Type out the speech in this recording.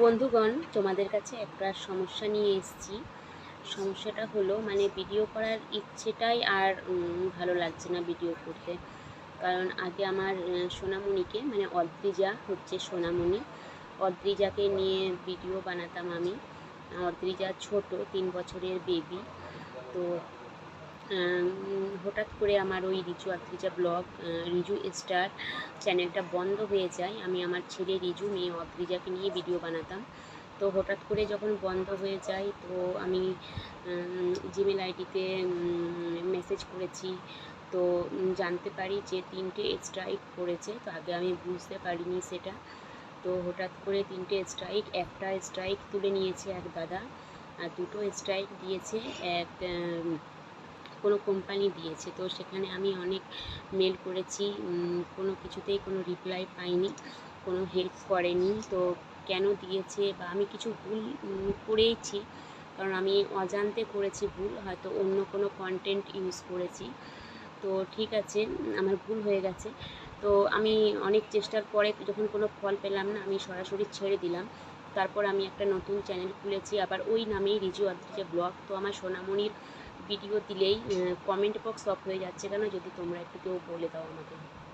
বন্ধুগণ, তোমাদের কাছে একটা সমস্যা নিয়ে এসেছি। সমস্যাটা হলো ভিডিও করার ইচ্ছেটাই আর ভালো লাগছে না ভিডিও করতে। কারণ আগে আমার সোনামণিকে অদ্রিজা হচ্ছে সোনামণি, অদ্রিজাকে নিয়ে ভিডিও বানাতাম আমি। অদ্রিজা ছোট 3 বছরের বেবি। তো হঠাৎ করে আমার ওই রিজু অদ্রিজা ব্লগ, রিজু স্টার চ্যানেলটা বন্ধ হয়ে যায়। আমি আমার ছেলে রিজু, মেয়ে অদ্রিজাকে নিয়ে ভিডিও বানাতাম। তো হঠাৎ করে যখন বন্ধ হয়ে যায়, তো আমি জিমেল আইডিতে মেসেজ করেছি। তো জানতে পারি যে 3টে স্ট্রাইক পড়েছে। তো আগে আমি বুঝতে পারিনি সেটা। তো হঠাৎ করে 3টে স্ট্রাইক, একটা স্ট্রাইক তুলে নিয়েছে এক দাদা, আর 2টো স্ট্রাইক দিয়েছে এক কোনো কোম্পানি দিয়েছে। তো সেখানে আমি অনেক মেল করেছি, কোনো কিছুতেই কোনো রিপ্লাই পাইনি, কোনো হেল্প করেনি। তো কেন দিয়েছে, বা আমি কিছু ভুল করেইছি, কারণ আমি অজান্তে করেছি ভুল, হয়তো অন্য কোনো কন্টেন্ট ইউজ করেছি। তো ঠিক আছে, আমার ভুল হয়ে গেছে। তো আমি অনেক চেষ্টার পরে যখন কোনো ফল পেলাম না, আমি সরাসরি ছেড়ে দিলাম। তারপর আমি একটা নতুন চ্যানেল খুলেছি, আবার ওই নামেই রিজু অদ্রিজা ব্লগ। তো আমার সোনামণির ভিডিও দিলেই কমেন্ট বক্স অফ হয়ে যাচ্ছে কেন, যদি তোমরা একটু কেউ বলে দাও আমাকে।